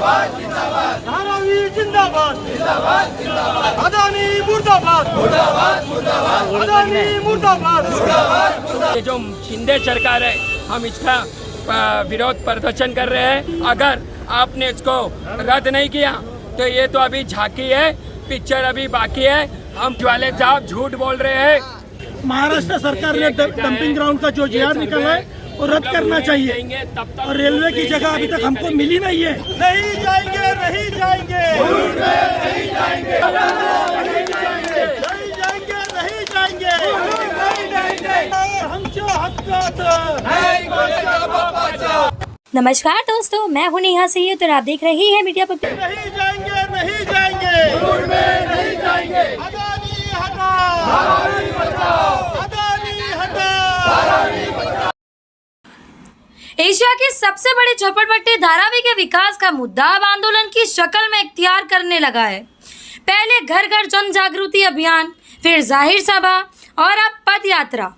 जिंदाबाद जिंदाबाद, धारावी जिंदाबाद जिंदाबाद जिंदाबाद, अदानी मुर्दाबाद मुर्दाबाद मुर्दाबाद, अदानी मुर्दाबाद मुर्दाबाद मुर्दाबाद। ये जो शिंदे सरकार है, हम इसका विरोध प्रदर्शन कर रहे हैं। अगर आपने इसको रद्द नहीं किया तो ये तो अभी झांकी है, पिक्चर अभी बाकी है। हम ज्वाले साहब झूठ बोल रहे हैं। महाराष्ट्र सरकार ने डंपिंग ग्राउंड का जो जीआर निकाला है वो रद्द करना चाहिए, और रेलवे की जगह अभी तक हमको मिली नहीं है। नहीं जाएंगे, नहीं जाएंगे, नहीं जाएंगे, नहीं जाएंगे, नहीं जाएंगे, नहीं जाएंगे। हमच्या हक्काचं नमस्कार दोस्तों, मैं हूं नेहा सैयद और आप देख रही हैं मीडिया पब्लिक। नहीं जाएंगे, नहीं जाएंगे, नहीं जाएंगे। अदानी हटाओ, अदानी बचाओ, अदानी हटाओ, अदानी बचाओ। एशिया की सबसे बड़ी झोपड़पट्टी धारावी के विकास का मुद्दा अब आंदोलन की शक्ल में इख्तियार करने लगा है। पहले घर घर जन जागृति अभियान, फिर जाहिर सभा और अब पद यात्रा।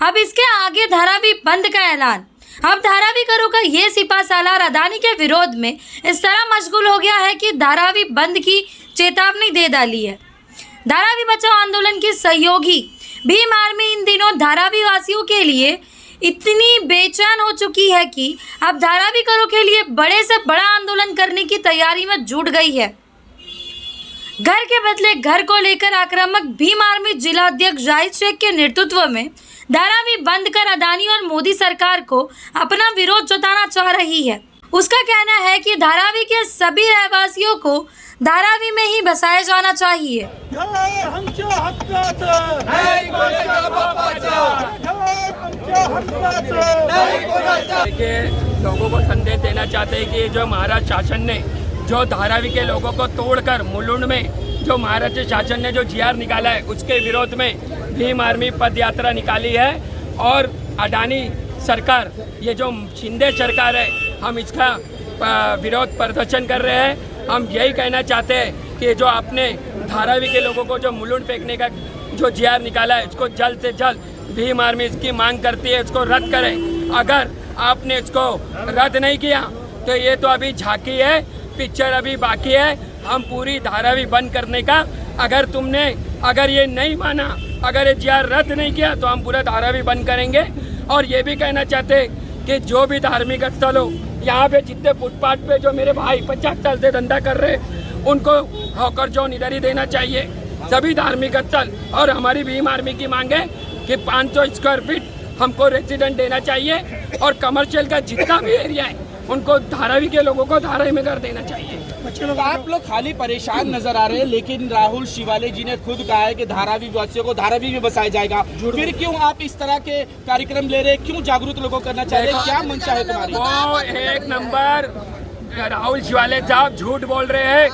अब इसके आगे धारावी बंद का ऐलान। अब धारावीकरों का ये सिपा सालार अदानी के विरोध में इस तरह मशगूल हो गया है कि धारावी बंद की चेतावनी दे डाली है। धारावी बचाओ आंदोलन की सहयोगी भीम आर्मी इन दिनों धारावी वासियों के लिए इतनी बेचैन हो चुकी है कि अब धारावीकरों के लिए बड़े से बड़ा आंदोलन करने की तैयारी में जुट गई है। घर के बदले घर को लेकर आक्रामक भीम आर्मी जिला अध्यक्ष जाहिद शेख के नेतृत्व में धारावी बंद कर अदानी और मोदी सरकार को अपना विरोध जताना चाह रही है। उसका कहना है कि धारावी के सभी रहवासियों को धारावी में ही बसाया जाना चाहिए। लोगों को संदेश देना चाहते हैं कि जो महाराष्ट्र शासन ने जो धारावी के लोगों को तोड़कर मुलुंड में जो महाराष्ट्र शासन ने जो जीआर निकाला है उसके विरोध में भीम आर्मी पद यात्रा निकाली है। और अडानी सरकार, ये जो शिंदे सरकार है, हम इसका विरोध प्रदर्शन कर रहे हैं। हम यही कहना चाहते हैं कि जो आपने धारावी के लोगों को जो मुलुंड फेंकने का जो जीआर निकाला है उसको जल्द से जल्द भीम आर्मी इसकी मांग करती है, इसको रद्द करें। अगर आपने इसको रद्द नहीं किया तो ये तो अभी झांकी है, पिक्चर अभी बाकी है। हम पूरी धारावी बंद करने का, अगर ये नहीं माना, अगर ये जीआर रद्द नहीं किया तो हम पूरा धारावी बंद करेंगे। और ये भी कहना चाहते हैं कि जो भी धार्मिक स्थल हो, यहाँ पे जितने फुटपाथ पे जो मेरे भाई 50 साल से धंधा कर रहे हैं उनको हॉकर जोन इधर ही देना चाहिए, सभी धार्मिक स्थल। और हमारी भीम आर्मी की मांग है कि 500 स्क्वायर फीट हमको रेजिडेंट देना चाहिए, और कमर्शियल का जितना भी एरिया है उनको धारावी के लोगों को धारावी में कर देना चाहिए। आप लोग खाली परेशान नजर आ रहे हैं, लेकिन राहुल शिवाले जी ने खुद कहा है कि धारावी वासियों को धारावी में बसाया जाएगा। फिर क्यों आप इस तरह के कार्यक्रम ले रहे हैं? क्यों जागरूक लोगों को करना चाह रहे हैं? क्या मंशा है तुम्हारी? वो एक नंबर राहुल शिवाले साहब झूठ बोल रहे हैं।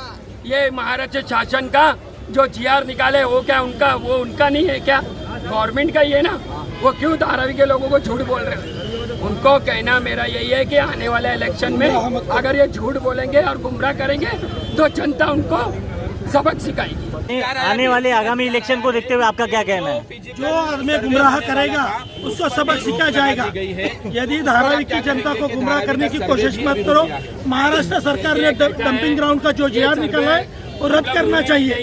ये महाराष्ट्र शासन का जो जीआर निकाले वो क्या उनका नहीं है क्या? गवर्नमेंट का ही है ना। वो क्यों धारावी के लोगों को झूठ बोल रहे हैं? उनको कहना मेरा यही है कि आने वाले इलेक्शन में अगर ये झूठ बोलेंगे और गुमराह करेंगे तो जनता उनको सबक सिखाएगी। आने वाले आगामी इलेक्शन को देखते हुए आपका क्या कहना है? जो आदमी गुमराह करेगा उसको सबक सिखाया जाएगा। यदि धारावी की जनता को गुमराह करने की कोशिश मत करो। महाराष्ट्र सरकार ने डंपिंग ग्राउंड का जो जीआर निकाला है वो रद्द करना चाहिए,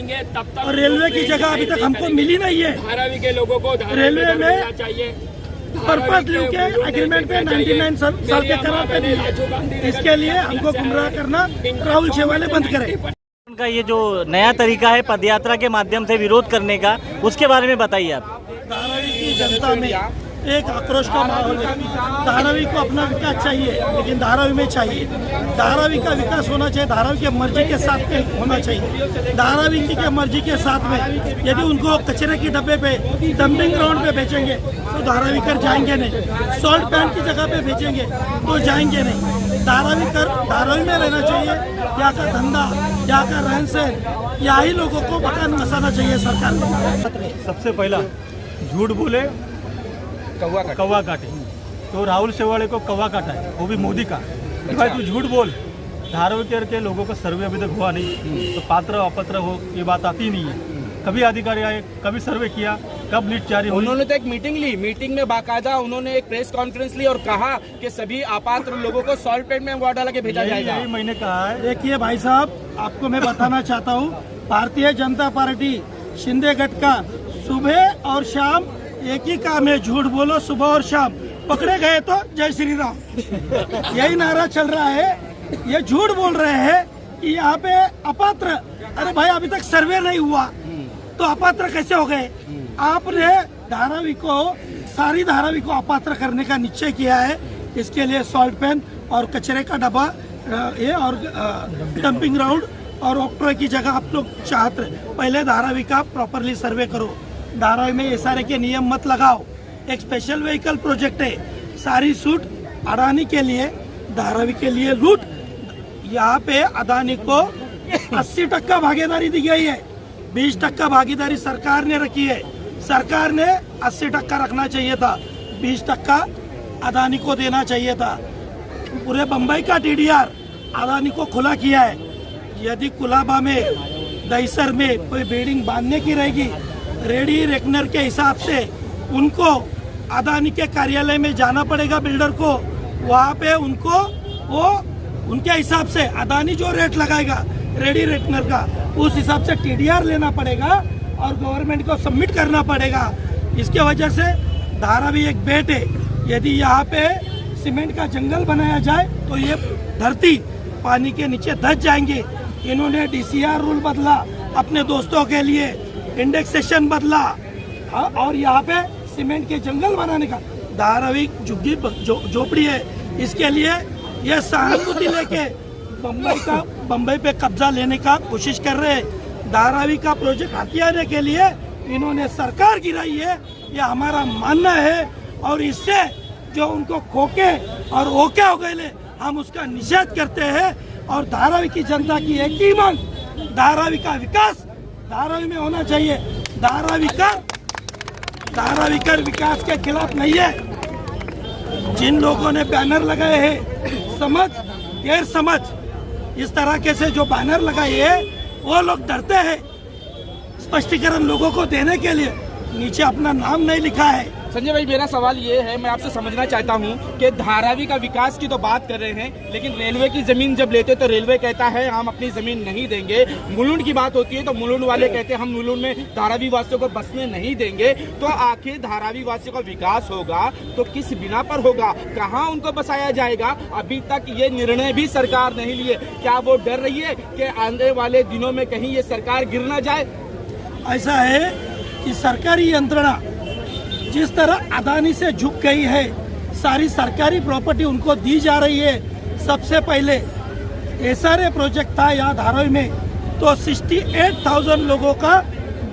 और रेलवे की जगह अभी तक हमको मिली नहीं है। धारावी के लोगों को रेलवे में चाहिए पर्पज के एग्रीमेंट पे 99 साल के करार पे दिया। इसके लिए हमको गुमराह करना राहुल शिवाले बंद करें। उनका ये जो नया तरीका है पदयात्रा के माध्यम से विरोध करने का, उसके बारे में बताइए आप। धारावी की जनता में एक आक्रोश का माहौल है। धारावी को अपना विकास चाहिए, लेकिन धारावी में चाहिए। धारावी का विकास होना चाहिए, धारावी की मर्जी के साथ में होना चाहिए। धारावी की मर्जी के साथ में यदि उनको कचरे के डब्बे पे डंपिंग ग्राउंड पे बेचेंगे तो धारावी कर जाएंगे नहीं। सॉल्ट पैंट की जगह पे बेचेंगे तो जाएंगे नहीं। धारावी में रहना चाहिए। यहाँ का धंधा, यहाँ का रहन सहन, यही लोगों को मकान बसाना चाहिए सरकार ने। सबसे पहला झूठ बोले कौवा काटे, तो राहुल शेवाड़े को कौवा काटा है, वो भी मोदी का। भाई तू झूठ बोल, धारावी के लोगों का सर्वे अभी तक हुआ नहीं, तो पात्र अपात्र हो ये बात आती नहीं है। कभी अधिकारी आए, कभी सर्वे किया, कब लिस्ट जारी हुई। उन्होंने तो एक मीटिंग ली, मीटिंग में बाकायदा उन्होंने एक प्रेस कॉन्फ्रेंस ली और कहा कि सभी अपात्र लोगों को सॉल्ट पेट में वार्ड डाला के भेजा जाएगा। यही मैंने कहा है। देखिए भाई साहब, आपको मैं बताना चाहता हूँ, भारतीय जनता पार्टी शिंदे गठ का सुबह और शाम एक ही काम है, झूठ बोलो सुबह और शाम, पकड़े गए तो जय श्री राम, यही नारा चल रहा है। ये झूठ बोल रहे हैं कि यहाँ पे अपात्र, अरे भाई अभी तक सर्वे नहीं हुआ तो अपात्र कैसे हो गए? आपने धारावी को, सारी धारावी को अपात्र करने का निश्चय किया है। इसके लिए सॉल्ट पेन और कचरे का डब्बा ये और डंपिंग ग्राउंड और ऑक्ट्रॉय की जगह आप लोग चाहते, पहले धारावी का प्रॉपरली सर्वे करो। धारावी में एसआरए के नियम मत लगाओ। एक स्पेशल व्हीकल प्रोजेक्ट है, सारी सूट अडानी के लिए, धारावी के लिए लूट। यहाँ पे अदानी को 80% भागीदारी दी गई है, 20% भागीदारी सरकार ने रखी है। सरकार ने 80% रखना चाहिए था, 20% अदानी को देना चाहिए था। पूरे बम्बई का टीडीआर अदानी को खुला किया है। यदि कुलाबा में, दहीसर में कोई बिल्डिंग बांधने की रहेगी, रेडी रेकनर के हिसाब से उनको अदानी के कार्यालय में जाना पड़ेगा, बिल्डर को। वहाँ पे उनको वो उनके हिसाब से अदानी जो रेट लगाएगा रेडी रेकनर का, उस हिसाब से टीडीआर लेना पड़ेगा और गवर्नमेंट को सबमिट करना पड़ेगा। इसके वजह से धारावी एक बेट है। यदि यहाँ पे सीमेंट का जंगल बनाया जाए तो ये धरती पानी के नीचे धंस जाएंगे। इन्होंने डीसीआर रूल बदला अपने दोस्तों के लिए, इंडेक्सेशन बदला और यहाँ पे सीमेंट के जंगल बनाने का, धारावी झुग्गी झोपड़ी है। इसके लिए ये सहानुभूति लेके बम्बई पे कब्जा लेने का कोशिश कर रहे हैं। धारावी का प्रोजेक्ट हथियाने के लिए इन्होंने सरकार गिराई है, ये हमारा मानना है। और इससे जो उनको खोके और ओके हो गए, हम उसका निषेध करते हैं। और धारावी की जनता की एक ही मांग, धारावी का विकास धारावी में होना चाहिए। धारावी का विकास के खिलाफ नहीं है। जिन लोगों ने बैनर लगाए हैं, समझ गैर समझ इस तरह के से जो बैनर लगाए हैं, वो लोग डरते हैं स्पष्टीकरण लोगों को देने के लिए। नीचे अपना नाम नहीं लिखा है। संजय भाई, मेरा सवाल ये है, मैं आपसे समझना चाहता हूँ कि धारावी का विकास की तो बात कर रहे हैं, लेकिन रेलवे की जमीन जब लेते तो रेलवे कहता है हम अपनी जमीन नहीं देंगे। मुलुंड की बात होती है तो मुलुंड वाले कहते हैं हम मुलुंड में धारावी वासियों को बसने नहीं देंगे। तो आखिर धारावी वासियों का विकास होगा तो किस बिना पर होगा, कहाँ उनको बसाया जाएगा? अभी तक ये निर्णय भी सरकार नहीं लिए। क्या वो डर रही है कि आने वाले दिनों में कहीं ये सरकार गिर ना जाए? ऐसा है कि सरकारी यंत्रणा जिस तरह अदानी से झुक गई है, सारी सरकारी प्रॉपर्टी उनको दी जा रही है। सबसे पहले एसआरए प्रोजेक्ट था यहाँ धारावी में, तो 68,000 लोगों का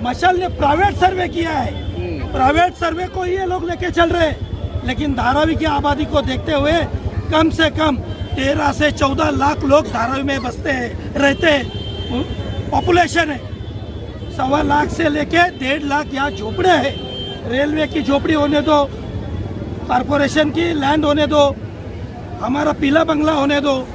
मशाल ने प्राइवेट सर्वे किया है। प्राइवेट सर्वे को ये लोग लेके चल रहे हैं। लेकिन धारावी की आबादी को देखते हुए कम से कम 13 से 14 लाख लोग धारावी में बसते हैं, रहते हैं। पॉपुलेशन है 1.25 लाख से लेके 1.5 लाख यहाँ झोपड़े हैं। रेलवे की झोपड़ी होने दो, कारपोरेशन की लैंड होने दो, हमारा पीला बंगला होने दो,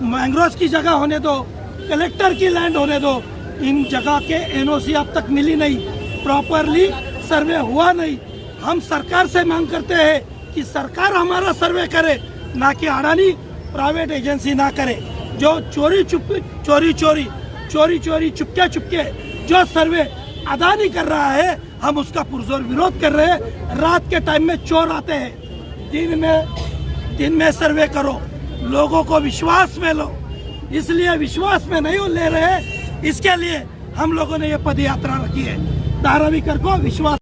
मैंग्रोव की जगह होने दो, कलेक्टर की लैंड होने दो। इन जगह के एनओसी अब तक मिली नहीं, प्रॉपरली सर्वे हुआ नहीं। हम सरकार से मांग करते हैं कि सरकार हमारा सर्वे करे, ना कि अडानी प्राइवेट एजेंसी ना करे। जो चोरी चुपके जो सर्वे अदानी कर रहा है, हम उसका पुरजोर विरोध कर रहे हैं। रात के टाइम में चोर आते हैं, दिन में सर्वे करो, लोगों को विश्वास में लो। इसलिए विश्वास में नहीं ले रहे, इसके लिए हम लोगों ने ये पद यात्रा रखी है। धारावी कर को विश्वास